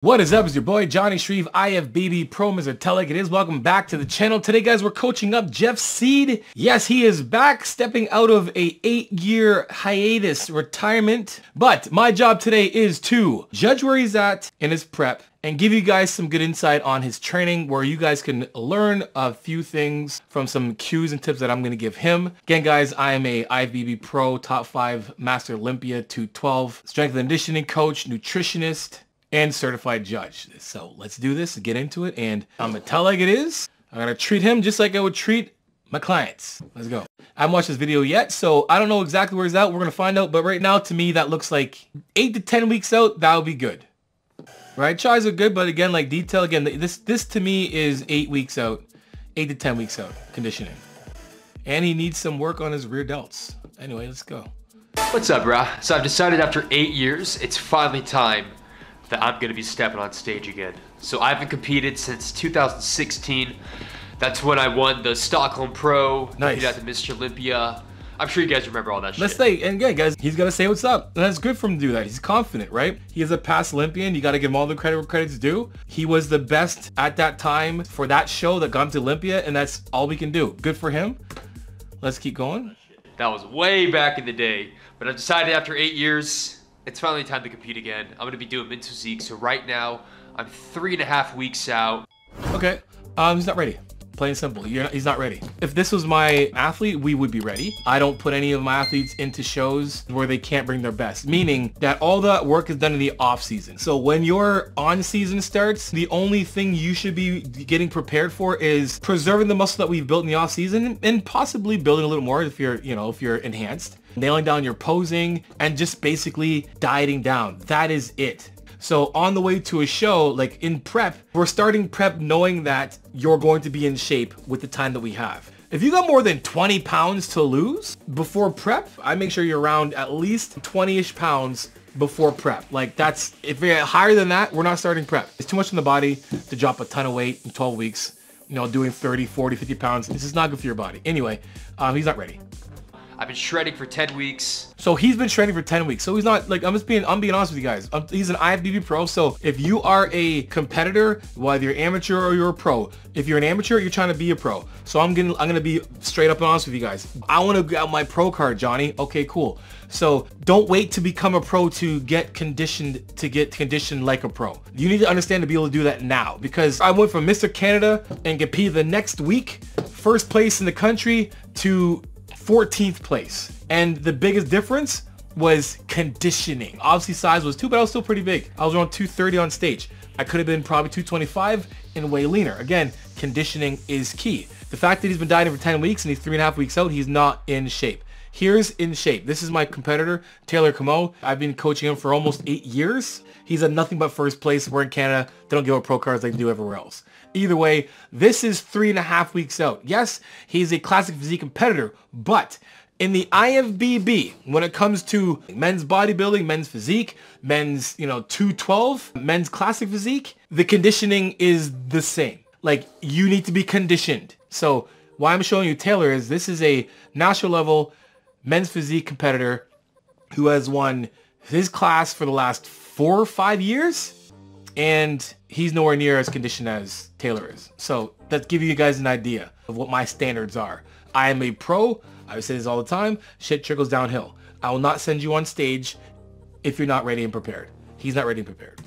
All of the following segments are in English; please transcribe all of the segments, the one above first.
What is up? It's your boy Johnny Shreve, IFBB Pro Mr. Tell Like It Is. Welcome back to the channel. Today, guys, we're coaching Up Jeff Seid. Yes, he is back, stepping out of a 8-year hiatus retirement. But my job today is to judge where he's at in his prep and give you guys some good insight on his training where you guys can learn a few things from some cues and tips that I'm going to give him. Again, guys, I am a IFBB Pro, top 5 Master Olympia, 212, strength and conditioning coach, nutritionist, and certified judge. So let's do this, get into it, and I'm gonna tell like it is. I'm gonna treat him just like I would treat my clients. Let's go. I haven't watched this video yet, so I don't know exactly where he's at. We're gonna find out, but right now, to me, that looks like 8 to 10 weeks out. That would be good. Right? Tries are good, but again, like detail, again, this to me is 8 weeks out, 8 to 10 weeks out, conditioning. And he needs some work on his rear delts. Anyway, let's go. What's up, brah? So I've decided after 8 years, it's finally time that I'm gonna be stepping on stage again. So I haven't competed since 2016. That's when I won the Stockholm Pro, competed at the Mr. Olympia. I'm sure you guys remember all that shit. Let's say, and again, guys, he's gonna say what's up. And that's good for him to do that. He's confident, right? He is a past Olympian. You gotta give him all the credit where credit's due. He was the best at that time for that show that got him to Olympia, and that's all we can do. Good for him. Let's keep going. That was way back in the day. But I've decided after 8 years, it's finally time to compete again. I'm gonna be doing men's physique. So right now, I'm 3.5 weeks out. Okay, he's not ready. Plain and simple, he's not ready. If this was my athlete, we would be ready. I don't put any of my athletes into shows where they can't bring their best, meaning that all that work is done in the off season. So when your on season starts, the only thing you should be getting prepared for is preserving the muscle that we've built in the off season and possibly building a little more if you're, if you're enhanced. Nailing down your posing and just basically dieting down. That is it. So on the way to a show, like in prep, we're starting prep knowing that you're going to be in shape with the time that we have. If you got more than 20 pounds to lose before prep, I make sure you're around at least 20-ish pounds before prep. Like that's, if you're higher than that, we're not starting prep. It's too much in the body to drop a ton of weight in 12 weeks, doing 30, 40, 50 pounds. This is not good for your body. Anyway, he's not ready. I've been shredding for 10 weeks. So he's been shredding for 10 weeks. So he's not, like, I'm being honest with you guys. He's an IFBB pro. So if you are a competitor, whether you're amateur or you're a pro, if you're an amateur, you're trying to be a pro. So I'm gonna be straight up and honest with you guys. I want to get out my pro card, Johnny. Okay, cool. So don't wait to become a pro to get conditioned like a pro. You need to understand to be able to do that now, because I went from Mr. Canada and competed the next week, first place in the country, to 14th place. And the biggest difference was conditioning. Obviously size was 2, but I was still pretty big. I was around 230 on stage. I could have been probably 225 and way leaner. Again, conditioning is key. The fact that he's been dieting for 10 weeks and he's 3.5 weeks out, he's not in shape. Here's in shape. This is my competitor, Taylor Camo. I've been coaching him for almost 8 years. He's at nothing but first place. We're in Canada. They don't give out pro cards like they do everywhere else. Either way, this is 3.5 weeks out. Yes, he's a classic physique competitor, but in the IFBB, when it comes to men's bodybuilding, men's physique, men's, 212, men's classic physique, the conditioning is the same. Like, you need to be conditioned. So why I'm showing you Taylor is this is a national level men's physique competitor who has won his class for the last 4 or 5 years. And he's nowhere near as conditioned as Taylor is. So that gives you guys an idea of what my standards are. I am a pro. I say this all the time. Shit trickles downhill. I will not send you on stage if you're not ready and prepared. He's not ready and prepared.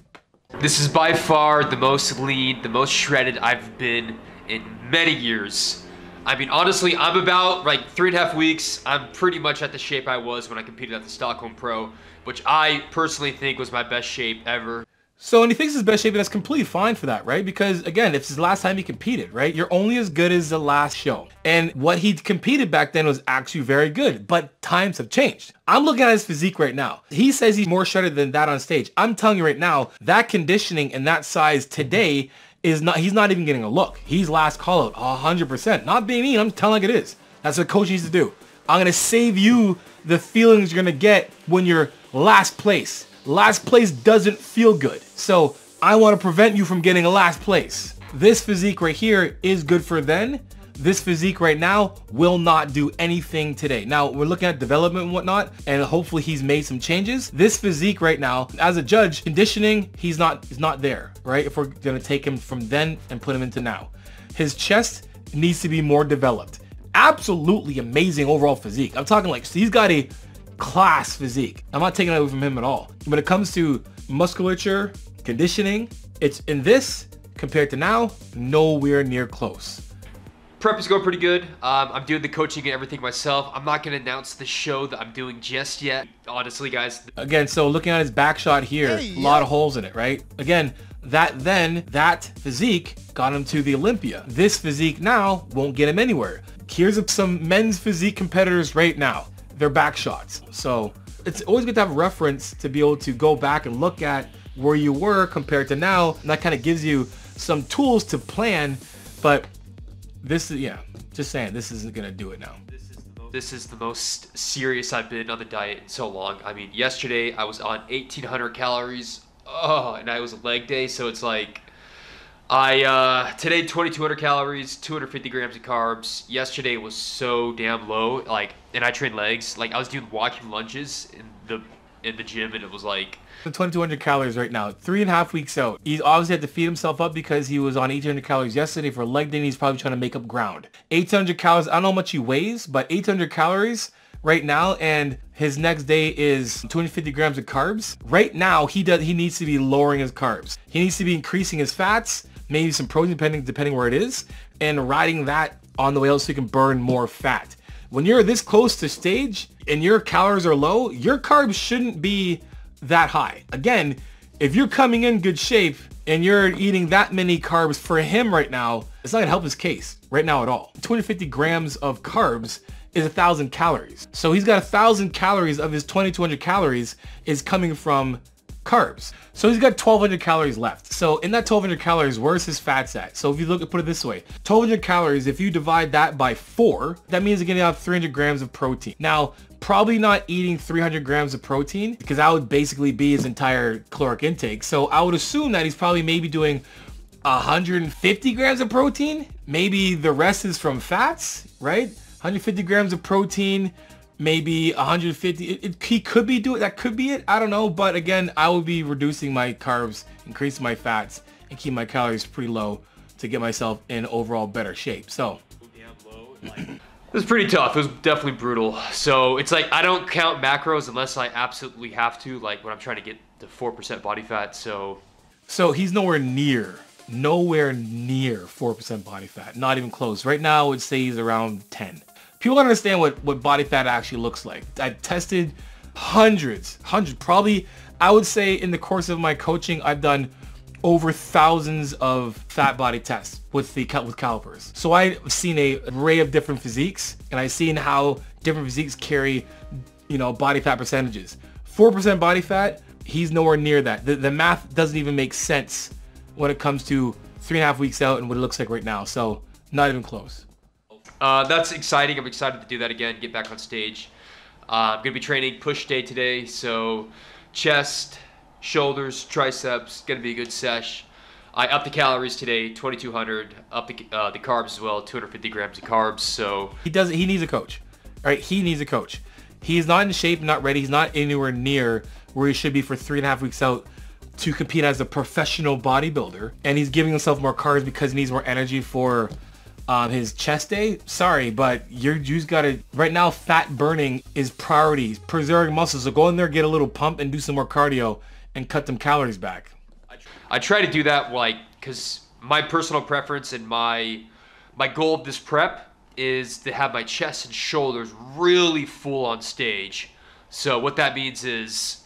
This is by far the most lean, the most shredded I've been in many years. I mean, honestly, I'm about like 3.5 weeks. I'm pretty much at the shape I was when I competed at the Stockholm Pro, which I personally think was my best shape ever. So when he thinks his best shape, that's completely fine for that, right? Because again, if it's his last time he competed, right? You're only as good as the last show. And what he competed back then was actually very good, but times have changed. I'm looking at his physique right now. He says he's more shredded than that on stage. I'm telling you right now, that conditioning and that size today is not, he's not even getting a look. He's last call out 100%. Not being mean, I'm telling like it is. That's what coach needs to do. I'm gonna save you the feelings you're gonna get when you're last place. Last place doesn't feel good. So I want to prevent you from getting a last place. This physique right here is good for then, This physique right now will not do anything today. Now we're looking at development and whatnot, and hopefully he's made some changes. This physique right now, as a judge, conditioning, he's not there, right? If we're gonna take him from then and put him into now. His chest needs to be more developed. Absolutely amazing overall physique. I'm talking like, so he's got a class physique. I'm not taking it away from him at all. When it comes to musculature, conditioning, it's in this compared to now, nowhere near close. Prep is going pretty good. I'm doing the coaching and everything myself. I'm not going to announce the show that I'm doing just yet. Honestly, guys. Again, so looking at his back shot here, a lot of holes in it, right? Again, that physique got him to the Olympia. This physique now won't get him anywhere. Here's some men's physique competitors right now. Their back shots. So it's always good to have a reference to be able to go back and look at where you were compared to now. And that kind of gives you some tools to plan, but this is, yeah, just saying, this isn't gonna do it now. This is the most serious I've been on the diet in so long. I mean, yesterday I was on 1,800 calories. Oh, and I was a leg day, so it's like, today 2,200 calories, 250 grams of carbs. Yesterday was so damn low, like, and I trained legs. Like, I was doing walking lunges in the gym, and it was like 2,200 calories right now, 3.5 weeks out. He obviously had to feed himself up because he was on 1,800 calories yesterday for a leg day, and he's probably trying to make up ground. 1,800 calories, I don't know how much he weighs, but 1,800 calories right now, and his next day is 250 grams of carbs. Right now, he needs to be lowering his carbs. He needs to be increasing his fats, maybe some protein depending where it is, and riding that on the way out so you can burn more fat. When you're this close to stage and your calories are low, your carbs shouldn't be that high. Again, if you're coming in good shape and you're eating that many carbs for him right now, it's not gonna help his case right now at all. 250 grams of carbs is 1,000 calories. So he's got 1,000 calories of his 2,200 calories is coming from carbs. So he's got 1,200 calories left. So in that 1,200 calories, where's his fats at? So if you put it this way, 1,200 calories, if you divide that by 4, that means you're getting out 300 grams of protein. Now, probably not eating 300 grams of protein because that would basically be his entire caloric intake. So I would assume that he's probably maybe doing 150 grams of protein. Maybe the rest is from fats, right? 150 grams of protein, maybe 150. He could be doing, that could be it. I don't know. But again, I would be reducing my carbs, increasing my fats, and keep my calories pretty low to get myself in overall better shape. So it was pretty tough. It was definitely brutal. So it's like I don't count macros unless I absolutely have to, like when I'm trying to get to 4% body fat. So he's nowhere near 4% body fat. Not even close. Right now, I would say he's around 10. People don't understand what body fat actually looks like. I've tested hundreds, probably, I would say in the course of my coaching, I've done over thousands of fat body tests with calipers. So I've seen an array of different physiques, and I've seen how different physiques carry, body fat percentages. 4% body fat, he's nowhere near that. The math doesn't even make sense when it comes to 3.5 weeks out and what it looks like right now. So not even close. That's exciting. I'm excited to do that again, get back on stage. I'm going to be training push day today, so chest, shoulders, triceps, going to be a good sesh. I upped the calories today, 2,200, up the carbs as well, 250 grams of carbs, so. He needs a coach, right? He needs a coach. He's not in shape, not ready. He's not anywhere near where he should be for 3.5 weeks out to compete as a professional bodybuilder. And he's giving himself more carbs because he needs more energy for his chest day. Sorry, but you just gotta, right now, fat burning is priority. Preserving muscles. So go in there, get a little pump and do some more cardio and cut them calories back. I try to do that, like, because my personal preference and my goal of this prep is to have my chest and shoulders really full on stage. So what that means is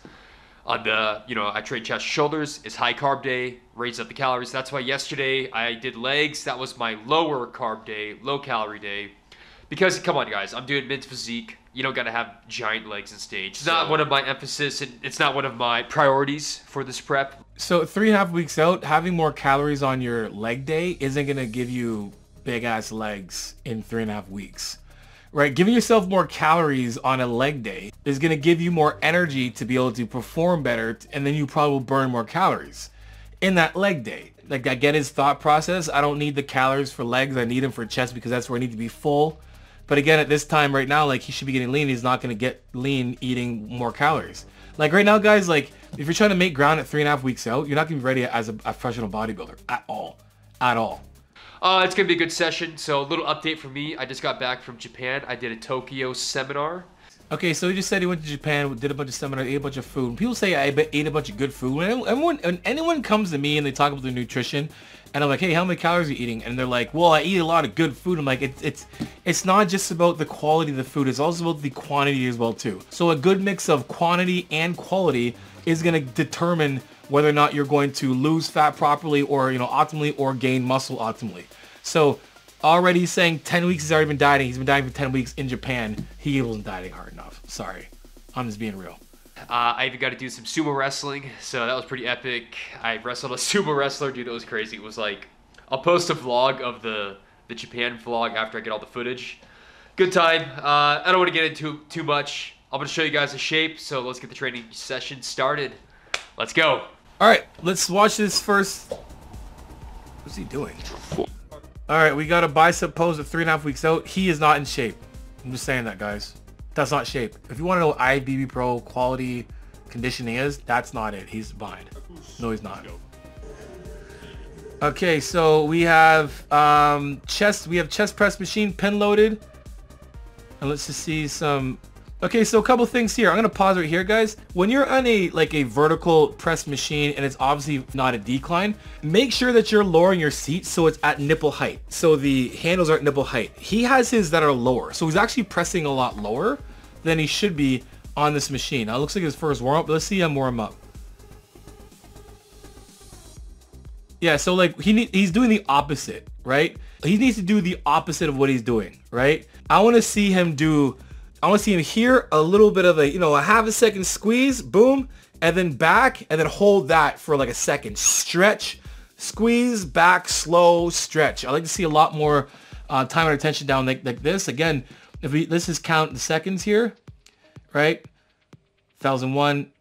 on the, I train chest, shoulders, it's high carb day, raise up the calories. That's why yesterday I did legs. That was my lower carb day, low calorie day. Because, come on guys, I'm doing men's physique. You don't gotta have giant legs in stage. It's not one of my emphasis, and it's not one of my priorities for this prep. So 3.5 weeks out, having more calories on your leg day isn't gonna give you big ass legs in 3.5 weeks. Right, giving yourself more calories on a leg day is going to give you more energy to be able to perform better, and then you probably will burn more calories. in that leg day. Like, I get his thought process. I don't need the calories for legs. I need them for chest because that's where I need to be full. But again, at this time right now, like, he should be getting lean. He's not going to get lean eating more calories. Like right now, guys, like if you're trying to make ground at 3.5 weeks out, you're not going to be ready as a professional bodybuilder at all. At all. It's going to be a good session. So a little update from me. I just got back from Japan. I did a Tokyo seminar. Okay, so he just said he went to Japan, did a bunch of seminars, ate a bunch of food. When people say I ate a bunch of good food, when anyone comes to me and they talk about their nutrition, and I'm like, hey, how many calories are you eating? And they're like, well, I eat a lot of good food. I'm like, it's not just about the quality of the food. It's also about the quantity as well, too. So a good mix of quantity and quality is going to determine whether or not you're going to lose fat properly or, you know, optimally, or gain muscle optimally. So already saying 10 weeks he's already been dieting. He's been dieting for 10 weeks in Japan. He wasn't dieting hard enough. Sorry. I'm just being real. I even got to do some sumo wrestling, so that was pretty epic. I wrestled a sumo wrestler, dude, that was crazy. It was like, I'll post a vlog of the Japan vlog after I get all the footage. Good time. I don't want to get into too much. I'm going to show you guys the shape, so let's get the training session started. Let's go. All right, let's watch this first. What's he doing? All right, we got a bicep pose at 3.5 weeks out. He is not in shape. I'm just saying that, guys. That's not shape. If you want to know what IFBB Pro quality conditioning is, that's not it. He's behind. No, he's not. Okay, so we have chest. We have chest press machine pin loaded, and let's just see some. Okay, so a couple things here. I'm gonna pause right here, guys. When you're on a vertical press machine and it's obviously not a decline, make sure that you're lowering your seat so it's at nipple height. So the handles are at nipple height. He has his that are lower, so he's actually pressing a lot lower than he should be on this machine. Now it looks like his first warm up. Let's see him warm up. Yeah, so like he's doing the opposite, right? He needs to do the opposite of what he's doing, right? I want to see him here a little bit of a, you know, a half a second squeeze, boom, and then back, and then hold that for like a second. Stretch, squeeze, back, slow, stretch. I like to see a lot more time and attention down like this. Again, let's just count the seconds here, right? 1,001,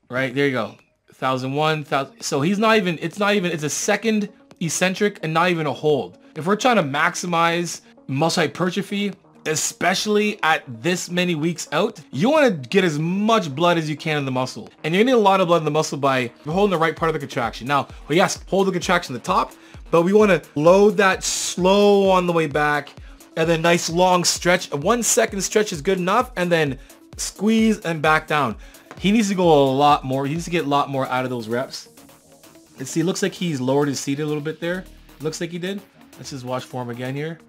right? There you go. 1,001, 1,000. So he's not even, it's a second eccentric and not even a hold. If we're trying to maximize muscle hypertrophy, especially at this many weeks out, you want to get as much blood as you can in the muscle. And you're gonna need a lot of blood in the muscle by holding the right part of the contraction. Now, well, yes, hold the contraction at the top, but we want to load that slow on the way back, and then nice long stretch. A 1 second stretch is good enough, and then squeeze and back down. He needs to go a lot more. He needs to get a lot more out of those reps. Let's see, it looks like he's lowered his seat a little bit there. Looks like he did. Let's just watch for him again here.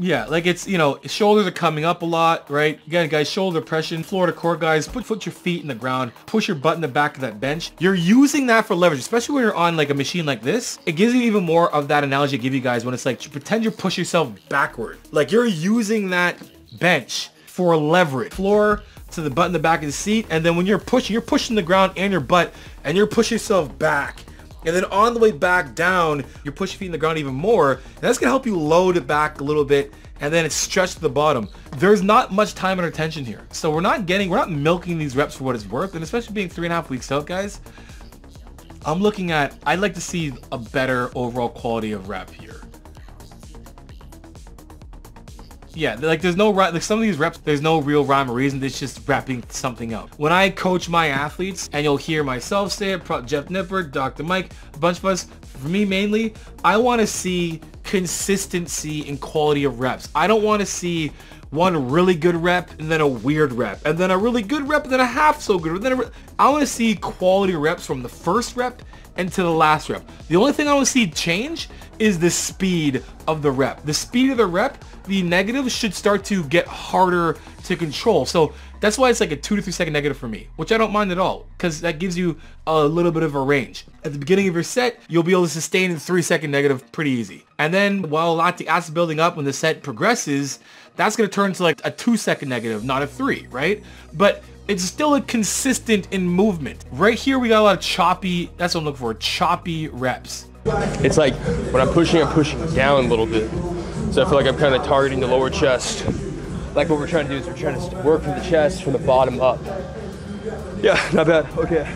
Yeah, like it's, you know, shoulders are coming up a lot, right? Again, guys, shoulder depression, floor to core, guys, put your feet in the ground, push your butt in the back of that bench. You're using that for leverage, especially when you're on like a machine like this. It gives you even more of that analogy I give you guys when it's like, pretend you're pushing yourself backward. Like you're using that bench for leverage. Floor to the butt in the back of the seat, and then when you're pushing the ground and your butt, and you're pushing yourself back. And then on the way back down, you're pushing your feet in the ground even more. And that's gonna help you load it back a little bit, and then it's stretched to the bottom. There's not much time and attention here. So we're not milking these reps for what it's worth. And especially being 3.5 weeks out, guys, I'd like to see a better overall quality of rep here. Yeah, like there's no, like some of these reps, there's no real rhyme or reason. It's just rapping something out. When I coach my athletes, and you'll hear myself say it, Jeff Nipper, Dr. Mike, a bunch of us, for me mainly, I want to see consistency in quality of reps. I don't want to see one really good rep and then a weird rep, and then a really good rep and then a half so good. I want to see quality reps from the first rep and to the last rep. The only thing I want to see change is the speed of the rep. The speed of the rep, the negatives should start to get harder to control. So that's why it's like a 2 to 3 second negative for me, which I don't mind at all, because that gives you a little bit of a range. At the beginning of your set, you'll be able to sustain a 3 second negative pretty easy. And then while lactic acid building up, when the set progresses, that's going to turn to like a 2 second negative, not a 3, right? But it's still a consistent in movement. Right here, we got a lot of choppy, that's what I'm looking for, choppy reps. It's like when I'm pushing down a little bit. So I feel like I'm kind of targeting the lower chest. Like what we're trying to do is we're trying to work from the chest from the bottom up. Yeah, not bad. Okay,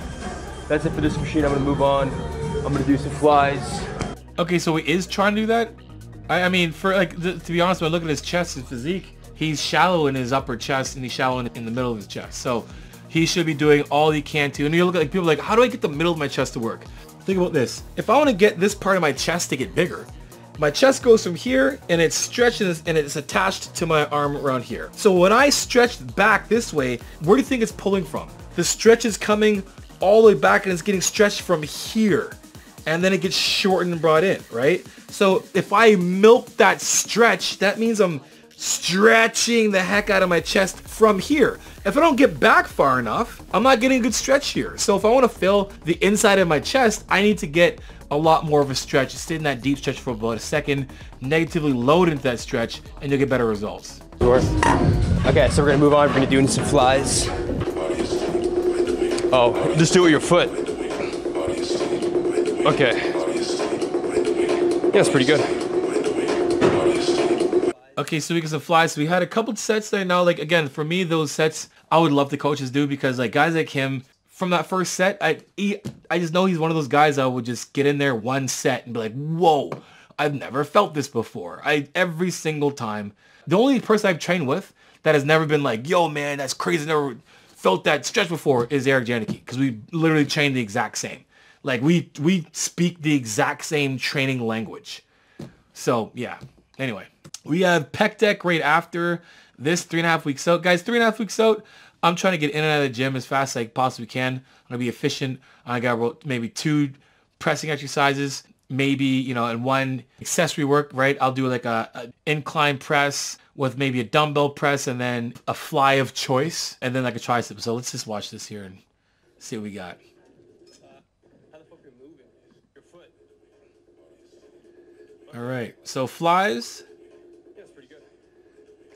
that's it for this machine. I'm gonna move on. I'm gonna do some flies. Okay, so he is trying to do that. I mean, for like to be honest, when I look at his chest, his physique, he's shallow in his upper chest and he's shallow in the middle of his chest. So he should be doing all he can to. And you look at like people like, how do I get the middle of my chest to work? Think about this. If I want to get this part of my chest to get bigger, my chest goes from here and it's stretched and it's attached to my arm around here. So when I stretch back this way, where do you think it's pulling from? The stretch is coming all the way back and it's getting stretched from here. And then it gets shortened and brought in, right? So if I milk that stretch, that means I'm stretching the heck out of my chest from here. If I don't get back far enough, I'm not getting a good stretch here. So if I want to fill the inside of my chest, I need to get a lot more of a stretch. Stay in that deep stretch for about a second, negatively load into that stretch, and you'll get better results. Sure. Okay, so we're gonna move on. We're gonna do some flies. Oh, just do it with your foot. Okay. Yeah, that's pretty good. Okay, so we get some flies. So we had a couple sets there now. Like, again, for me, those sets, I would love the coaches do because, like, guys like him, from that first set, I just know he's one of those guys that would just get in there one set and be like, whoa, I've never felt this before. Every single time. The only person I've trained with that has never been like, yo, man, that's crazy, never felt that stretch before is Eric Janicki, because we literally train the exact same. Like, we speak the exact same training language. So, yeah. Anyway, we have Pec Dec right after this 3.5 weeks out. Guys, 3.5 weeks out, I'm trying to get in and out of the gym as fast as I possibly can. I'm going to be efficient. I got maybe 2 pressing exercises, maybe, you know, and 1 accessory work, right? I'll do like a incline press with maybe a dumbbell press and then a fly of choice and then like a tricep. So let's just watch this here and see what we got. All right, so flies. Yeah, it's pretty good.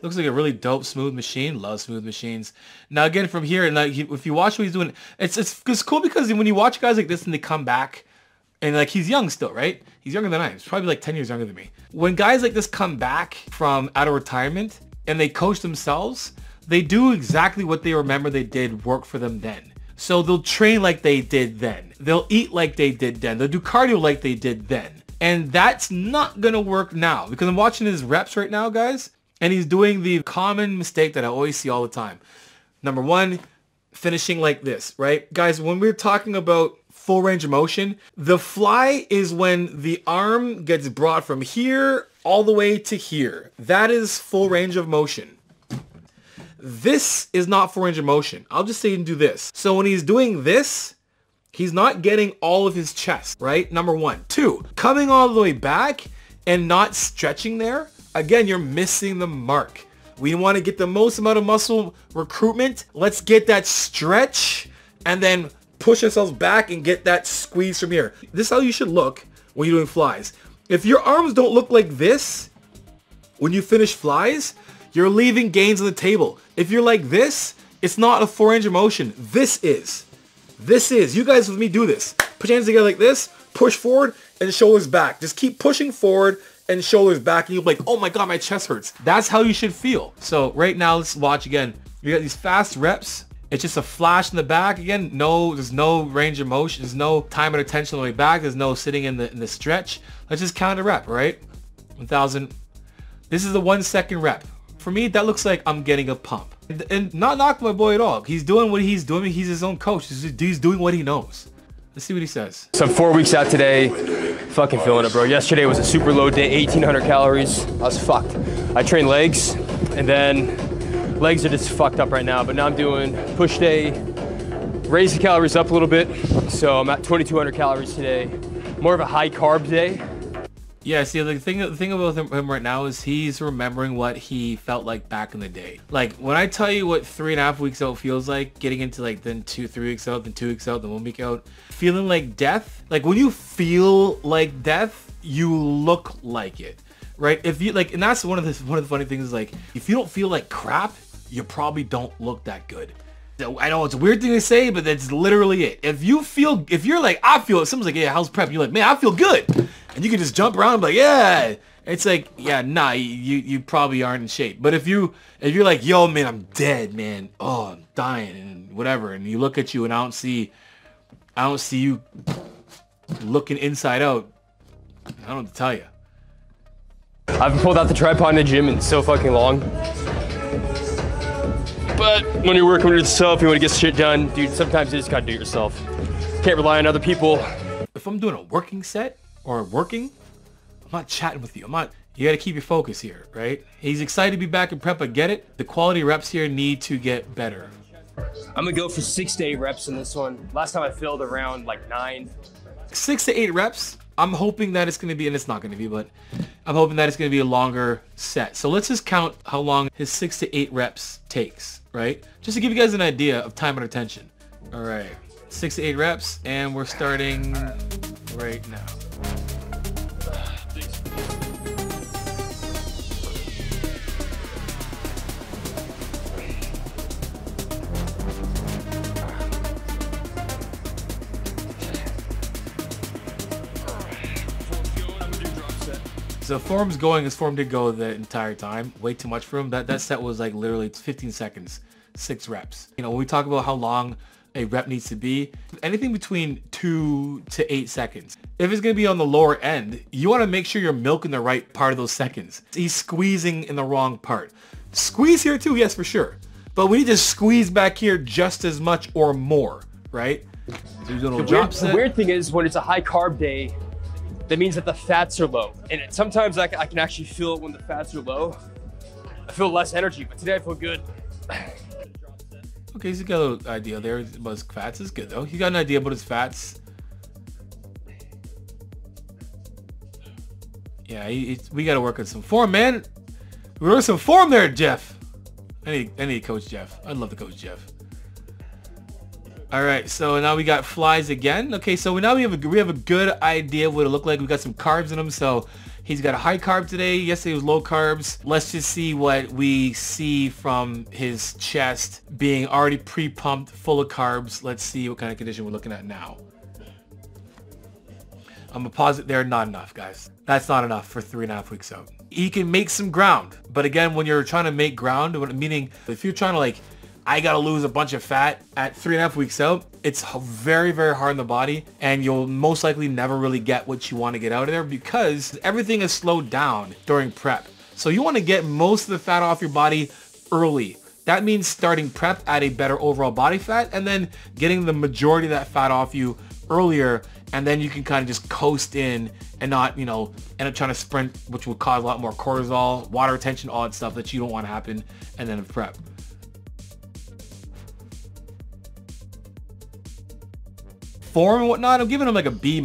Looks like a really dope smooth machine. Love smooth machines. Now again, from here, and like if you watch what he's doing, it's cool because when you watch guys like this and they come back, and like he's young still, right? He's younger than I am. He's probably like 10 years younger than me. When guys like this come back from out of retirement and they coach themselves, they do exactly what they remember they did work for them then. So they'll train like they did then. They'll eat like they did then. They'll do cardio like they did then. And that's not gonna work now because I'm watching his reps right now, guys, and he's doing the common mistake that I always see all the time. Number 1, finishing like this, right? Guys, when we're talking about full range of motion, the fly is when the arm gets brought from here all the way to here. That is full range of motion. This is not full range of motion. I'll just say he can do this. So when he's doing this, he's not getting all of his chest, right? Number 1. 2, coming all the way back and not stretching there. Again, you're missing the mark. We want to get the most amount of muscle recruitment. Let's get that stretch and then push ourselves back and get that squeeze from here. This is how you should look when you're doing flies. If your arms don't look like this when you finish flies, you're leaving gains on the table. If you're like this, it's not a full range of motion. This is. This is. You guys with me do this. Put your hands together like this, push forward, and shoulders back. Just keep pushing forward and shoulders back, and you'll be like, oh my god, my chest hurts. That's how you should feel. So right now, let's watch again. You got these fast reps. It's just a flash in the back. Again, there's no range of motion. There's no time and attention on the way back. There's no sitting in the stretch. Let's just count a rep, right? 1,000. This is the 1 second rep. For me, that looks like I'm getting a pump. And not knock my boy at all. He's doing what he's doing. He's his own coach. He's doing what he knows. Let's see what he says. So I'm 4 weeks out today. Fucking feeling it, bro. Yesterday was a super low day, 1,800 calories. I was fucked. I trained legs, and then legs are just fucked up right now. But now I'm doing push day, raise the calories up a little bit. So I'm at 2,200 calories today. More of a high carb day. Yeah, see, the thing about him right now is he's remembering what he felt like back in the day. Like, when I tell you what 3.5 weeks out feels like, getting into like then 2-3 weeks out, then 2 weeks out, then 1 week out, feeling like death. Like, when you feel like death, you look like it, right? If you like, and that's one of the funny things is like, if you don't feel like crap, you probably don't look that good. I know it's a weird thing to say, but that's literally it. If you're like, I feel it, someone's like, yeah, how's prep? You're like, man, I feel good. And you can just jump around and be like, yeah. it's like, yeah, nah, you probably aren't in shape. But if you're like, yo, man, I'm dead, man. Oh, I'm dying and whatever. And you look at you and I don't see you looking inside out. I don't know what to tell you. I haven't pulled out the tripod in the gym in so fucking long. But when you're working with yourself, you want to get shit done, dude, sometimes you just gotta do it yourself. Can't rely on other people. If I'm doing a working set or working, I'm not chatting with you. You gotta keep your focus here, right? He's excited to be back in prep, I get it. The quality reps here need to get better. I'm gonna go for 6 to 8 reps in this one. Last time I filled around like 9. 6 to 8 reps. I'm hoping that it's going to be, and it's not going to be, but I'm hoping that it's going to be a longer set. So let's just count how long his 6 to 8 reps takes, right? Just to give you guys an idea of time and attention. All right, 6 to 8 reps, and we're starting right now. So form's going as form did go the entire time. Way too much for him. That set was like literally 15 seconds, 6 reps. You know, when we talk about how long a rep needs to be, anything between 2 to 8 seconds. If it's gonna be on the lower end, you wanna make sure you're milking the right part of those seconds. He's squeezing in the wrong part. Squeeze here too, yes, for sure. But we need to squeeze back here just as much or more, right? So The weird thing is when it's a high carb day, that means that the fats are low. And sometimes I can actually feel it when the fats are low. I feel less energy, but today I feel good. Okay, he's got a little idea there about his fats. Is good though. He got an idea about his fats. Yeah, we got to work on some form, man. We work some form there, Jeff. I need Coach Jeff. I'd love to coach Jeff. All right, so now we got flies again. Okay, so now we have a good idea of what it looked like. We got some carbs in him, so he's got a high carb today. Yesterday was low carbs. Let's just see what we see from his chest being already pre-pumped, full of carbs. Let's see what kind of condition we're looking at now. I'm gonna pause it there. Not enough, guys. That's not enough for 3.5 weeks out. He can make some ground, but again, when you're trying to make ground, meaning if you're trying to like, I gotta lose a bunch of fat at 3.5 weeks out, it's very, very hard on the body, and you'll most likely never really get what you want to get out of there because everything is slowed down during prep. So you want to get most of the fat off your body early. That means starting prep at a better overall body fat and then getting the majority of that fat off you earlier, and then you can kind of just coast in and not, end up trying to sprint, which will cause a lot more cortisol, water retention, all that stuff that you don't want to happen, and then in prep. Form and whatnot, I'm giving him like a B-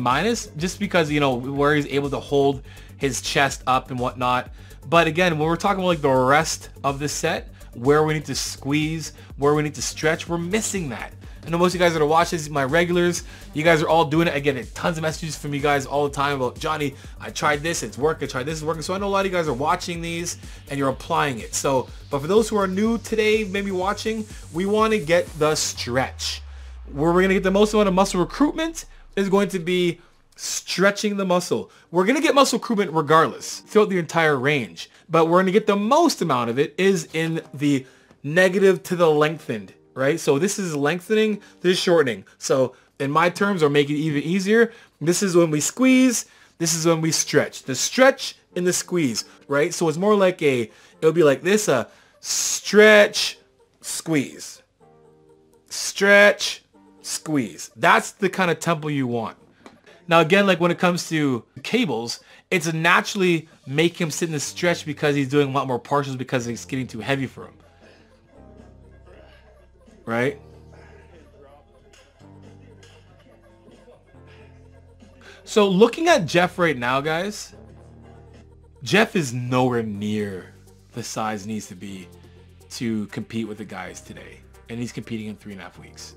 just because, where he's able to hold his chest up and whatnot. But again, when we're talking about like the rest of the set, where we need to squeeze, where we need to stretch, we're missing that. I know most of you guys that are watching this, my regulars, you guys are all doing it. I get tons of messages from you guys all the time about, Johnny, I tried this, it's working, I tried this, it's working. So I know a lot of you guys are watching these and you're applying it. So, but for those who are new today, maybe watching, we want to get the stretch. Where we're going to get the most amount of muscle recruitment is going to be stretching the muscle. We're going to get muscle recruitment regardless throughout the entire range, but we're going to get the most amount of it is in the negative to the lengthened, right? So this is lengthening, this is shortening. So in my terms, or make it even easier, this is when we squeeze, this is when we stretch. The stretch and the squeeze, right? So it's more like it'll be like this, a stretch, squeeze. Stretch, squeeze. That's the kind of tempo you want. Now again, like when it comes to cables, it's naturally make him sit in the stretch because he's doing a lot more partials because it's getting too heavy for him. Right? So looking at Jeff right now, guys, Jeff is nowhere near the size he needs to be to compete with the guys today. And he's competing in 3.5 weeks.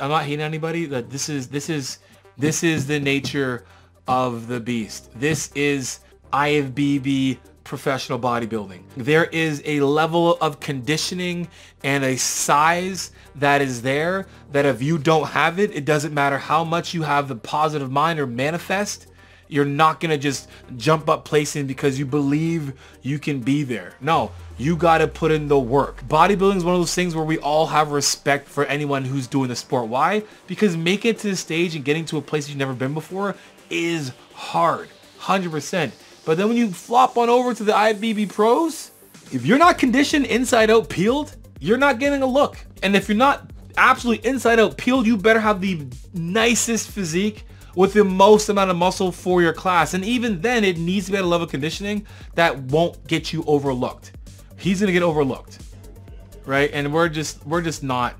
I'm not hating anybody. That this is the nature of the beast. This is IFBB professional bodybuilding. There is a level of conditioning and a size that is there that if you don't have it, it doesn't matter how much you have the positive mind or manifest, You're not gonna just jump up placing because you believe you can be there. No, you gotta put in the work. Bodybuilding is one of those things where we all have respect for anyone who's doing the sport. Why? Because making it to the stage and getting to a place you've never been before is hard, 100%. But then when you flop on over to the IFBB pros, if you're not conditioned, inside out peeled, you're not getting a look. And if you're not absolutely inside out peeled, you better have the nicest physique with the most amount of muscle for your class. And even then, it needs to be at a level of conditioning that won't get you overlooked. He's gonna get overlooked, right? And we're just not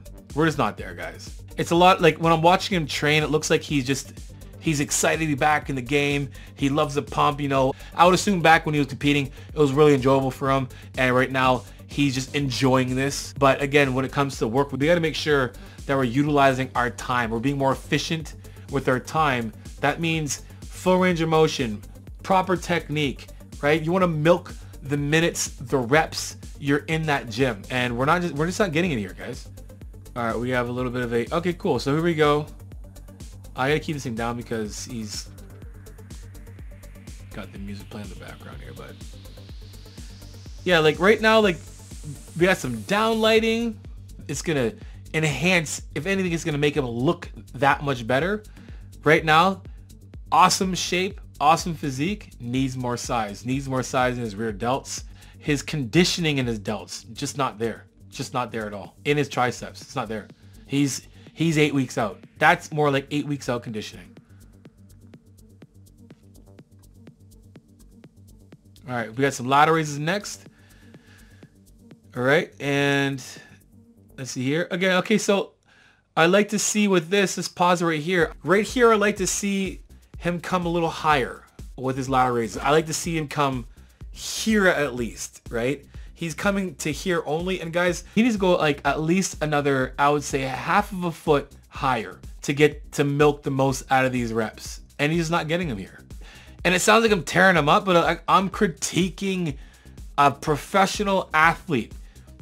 there, guys. It's a lot like when I'm watching him train, it looks like he's excited to be back in the game. He loves the pump, you know. I would assume back when he was competing, it was really enjoyable for him. And right now, he's just enjoying this. But again, when it comes to work, we got to make sure that we're utilizing our time. We're being more efficient with our time. That means full range of motion, proper technique, right? You want to milk the minutes, the reps you're in that gym. And we're just not getting it here, guys. All right, we have a little bit of a, okay, cool. So here we go. I gotta keep this thing down because he's got the music playing in the background here, but yeah, like right now, like we got some down lighting. It's gonna enhance, if anything, it's gonna make him look that much better. Right now, awesome shape, awesome physique, needs more size in his rear delts. His conditioning in his delts, just not there at all. In his triceps, it's not there. He's 8 weeks out. That's more like 8 weeks out conditioning. All right, we got some lateral raises next. All right, and let's see here. Again, okay, so I like to see with this pause right here. Right here, I like to see him come a little higher with his lateral raises. I like to see him come here at least, right? He's coming to here only, and guys, he needs to go like at least another, I would say, half of a foot higher to get to milk the most out of these reps, and he's not getting them here. And it sounds like I'm tearing him up, but I'm critiquing a professional athlete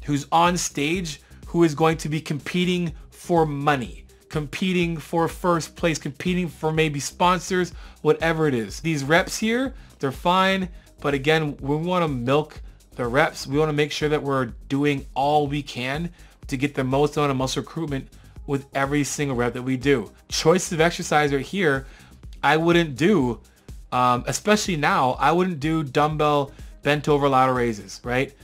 who's on stage, who is going to be competing for money, competing for first place, competing for maybe sponsors, whatever it is. These reps here, they're fine, but again, we want to milk the reps. We want to make sure that we're doing all we can to get the most amount of muscle recruitment with every single rep that we do. Choices of exercise right here, I wouldn't do, especially now, I wouldn't do dumbbell bent over lateral raises, right?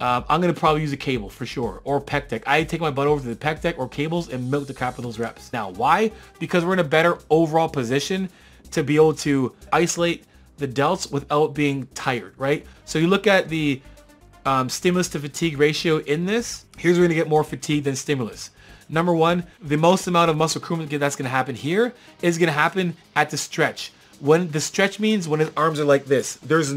I'm going to probably use a cable for sure, or Pec Dec. I take my butt over to the Pec Dec or cables and milk the crap of those reps. Now, why? Because we're in a better overall position to be able to isolate the delts without being tired, right? So you look at the stimulus to fatigue ratio in this. Here's where we're gonna get more fatigue than stimulus. Number one, the most amount of muscle recruitment that's gonna happen here is gonna happen at the stretch. When the stretch means when his arms are like this, there's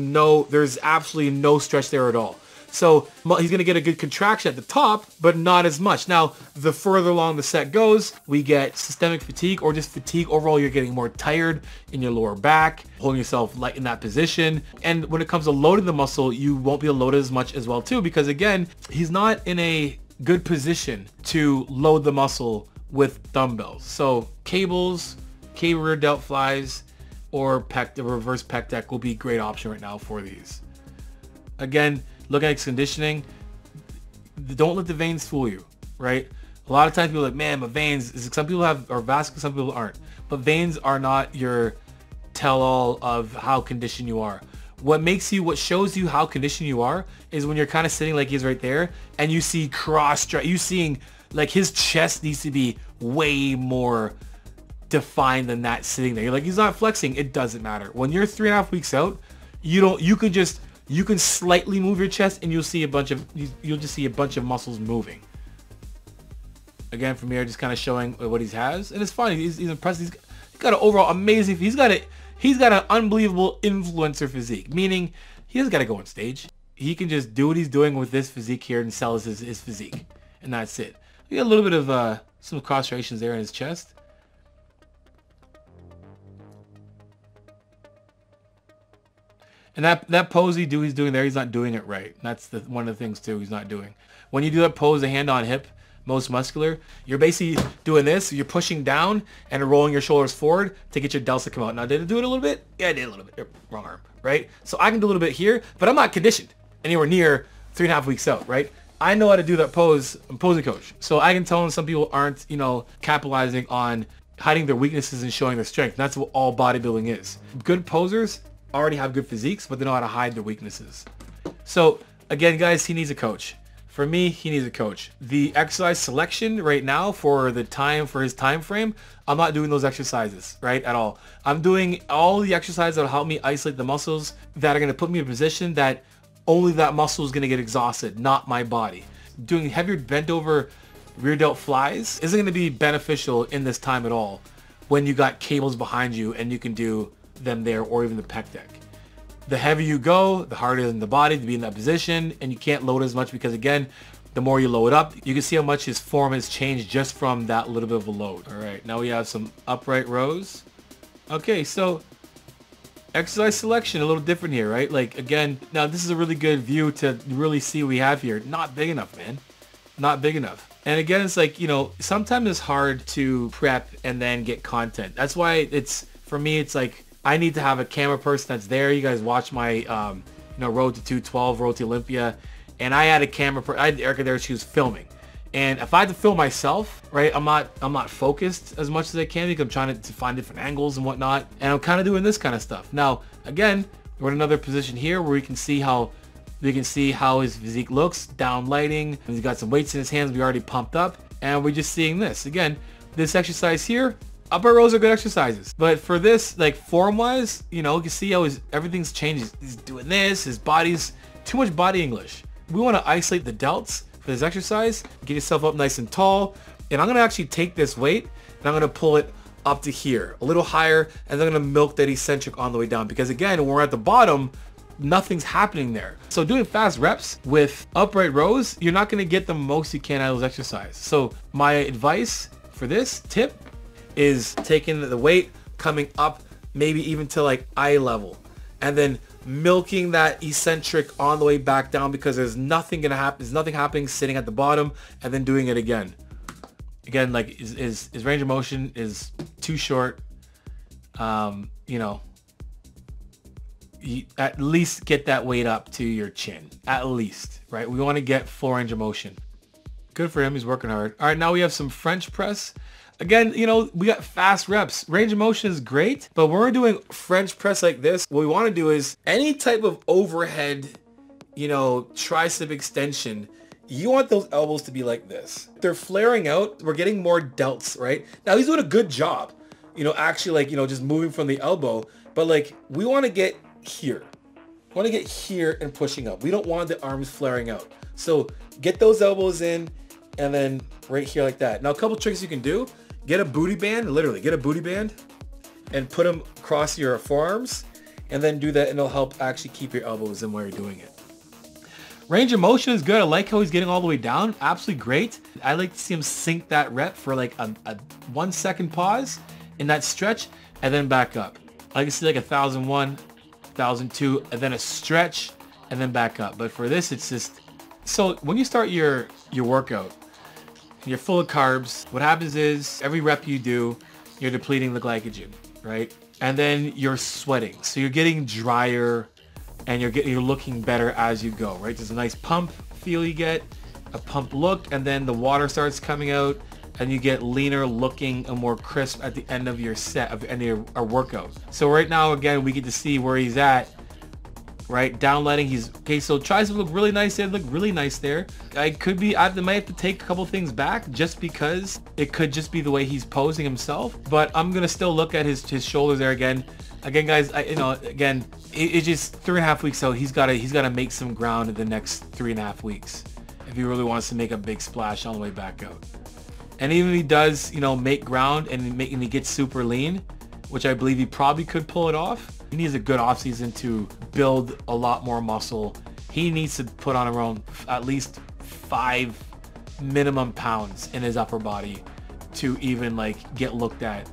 absolutely no stretch there at all. So he's gonna get a good contraction at the top, but not as much. Now, the further along the set goes, we get systemic fatigue or just fatigue overall. You're getting more tired in your lower back, holding yourself light in that position. And when it comes to loading the muscle, you won't be able to load it as much as well too, because again, he's not in a good position to load the muscle with dumbbells. So cables, cable rear delt flies, or the reverse Pec Dec will be a great option right now for these. Again, look at conditioning. Don't let the veins fool you, right? A lot of times people are like, man, my veins, some people are vascular, some people aren't. But veins are not your tell-all of how conditioned you are. What shows you how conditioned you are is when you're kind of sitting like he's right there and you see you seeing like his chest needs to be way more defined than that sitting there. You're like, he's not flexing. It doesn't matter. When you're 3.5 weeks out, you can slightly move your chest and you'll just see a bunch of muscles moving. Again, from here, just kind of showing what he has, and it's fine. He's impressive. He's got an overall amazing. He's got an unbelievable influencer physique, meaning he doesn't got to go on stage. He can just do what he's doing with this physique here and sell his physique, and that's it. We got a little bit of some cross striations there in his chest. And that pose he's doing there, he's not doing it right. That's one of the things too he's not doing. When you do that pose, the hand on hip, most muscular, you're basically doing this. You're pushing down and rolling your shoulders forward to get your delts to come out. Now, did I do it a little bit? Yeah, I did a little bit. Wrong arm, right? So I can do a little bit here, but I'm not conditioned anywhere near 3.5 weeks out, right? I know how to do that pose. I'm a posing coach. So I can tell when some people aren't, you know, capitalizing on hiding their weaknesses and showing their strength. That's what all bodybuilding is. Good posers already have good physiques, but they know how to hide their weaknesses. So again, guys, he needs a coach. For me, he needs a coach. The exercise selection right now for his time frame, I'm not doing those exercises, right, at all. I'm doing all the exercises that will help me isolate the muscles that are going to put me in a position that only that muscle is going to get exhausted, not my body. Doing heavier bent over rear delt flies isn't going to be beneficial in this time at all when you got cables behind you and you can do them there, or even the pec deck. The heavier you go, the harder it is in the body to be in that position, and you can't load as much because, again, the more you load up, you can see how much his form has changed just from that little bit of a load. All right, now we have some upright rows. Okay, so exercise selection a little different here, right? Like, again, now this is a really good view to really see what we have here. Not big enough, man. Not big enough. And again, it's like, you know, sometimes it's hard to prep and then get content. That's why it's, for me, it's like, I need to have a camera person that's there. You guys watch my, you know, Road to 212, Road to Olympia, and I had a camera I had Erica there. She was filming, and if I had to film myself, right, I'm not focused as much as I can because I'm trying to find different angles and whatnot, and I'm kind of doing this kind of stuff. Now, again, we're in another position here where we can see how his physique looks, down lighting. He's got some weights in his hands. We already pumped up, and we're just seeing this again. This exercise here. Upper rows are good exercises, but for this, like, form-wise, you know, you can see how everything's changed. He's doing this. His body's too much body English. We want to isolate the delts for this exercise. Get yourself up nice and tall, and I'm gonna actually take this weight and I'm gonna pull it up to here, a little higher, and then I'm gonna milk that eccentric on the way down because, again, when we're at the bottom, nothing's happening there. So doing fast reps with upright rows, you're not gonna get the most you can out of those exercises. So my advice for this tip is taking the weight, coming up maybe even to like eye level, and then milking that eccentric on the way back down because there's nothing gonna happen. There's nothing happening sitting at the bottom, and then doing it again. Again, like his range of motion is too short. You know, you at least get that weight up to your chin, at least, right? We want to get full range of motion. Good for him. He's working hard. All right, now we have some French press. Again, you know, we got fast reps. Range of motion is great, but when we're doing French press like this, what we want to do is any type of overhead, you know, tricep extension, you want those elbows to be like this. They're flaring out. We're getting more delts, right? Now, he's doing a good job, you know, actually, like, you know, just moving from the elbow, but like, we want to get here. We want to get here and pushing up. We don't want the arms flaring out. So get those elbows in, and then right here like that. Now, a couple tricks you can do. Get a booty band, literally get a booty band and put them across your forearms, and then do that, and it'll help actually keep your elbows in while you're doing it. Range of motion is good. I like how he's getting all the way down. Absolutely great. I like to see him sink that rep for like a 1 second pause in that stretch and then back up. I like to see like 1,001, 1,002, and then a stretch and then back up. But for this, it's just, so when you start your workout, you're full of carbs. What happens is every rep you do, you're depleting the glycogen, right? And then you're sweating. So you're getting drier and you're looking better as you go, right? There's a nice pump feel you get, a pump look, and then the water starts coming out and you get leaner looking and more crisp at the end of your set, at the end of your workout. So right now, again, we get to see where he's at, right? Down lighting, he's, okay, so triceps look really nice there, look really nice there. I might have to take a couple things back just because it could just be the way he's posing himself, but I'm gonna still look at his shoulders there again. Again, guys, it's just 3.5 weeks out. He's gotta make some ground in the next 3.5 weeks if he really wants to make a big splash on the way back out. And even if he does, you know, make ground and he gets super lean, which I believe he probably could pull it off, he needs a good offseason to build a lot more muscle. He needs to put on around at least 5 minimum pounds in his upper body to even like get looked at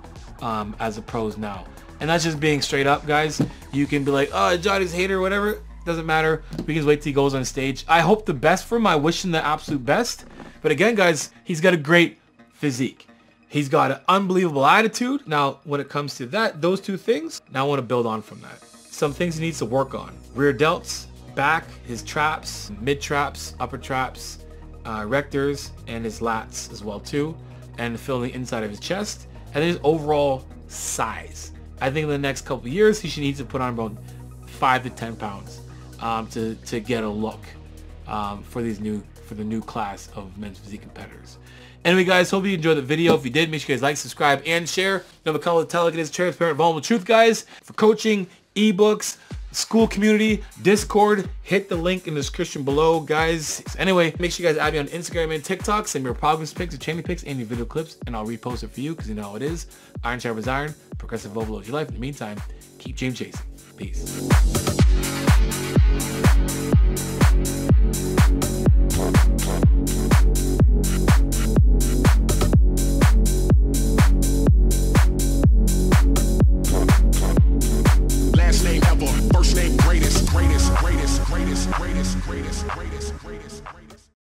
as a pros now. And that's just being straight up, guys. You can be like, oh, Johnny's a hater or whatever. Doesn't matter. We can just wait till he goes on stage. I hope the best for him. I wish him the absolute best. But again, guys, he's got a great physique. He's got an unbelievable attitude. Now, when it comes to that, those two things, now I want to build on from that. Some things he needs to work on. Rear delts, back, his traps, mid traps, upper traps, rectors, and his lats as well too. And filling the inside of his chest. And then his overall size. I think in the next couple of years, he should need to put on about 5 to 10 pounds to get a look for the new class of men's physique competitors. Anyway, guys, hope you enjoyed the video. If you did, make sure you guys like, subscribe, and share. Remember, color tell it is transparent, vulnerable truth, guys. For coaching, ebooks, school community, Discord, hit the link in the description below, guys. Anyway, make sure you guys add me on Instagram and TikTok. Send me your progress pics, your training pics, and your video clips, and I'll repost it for you because you know how it is. Iron sharpens iron, progressive overload your life. In the meantime, keep dream chasing. Peace.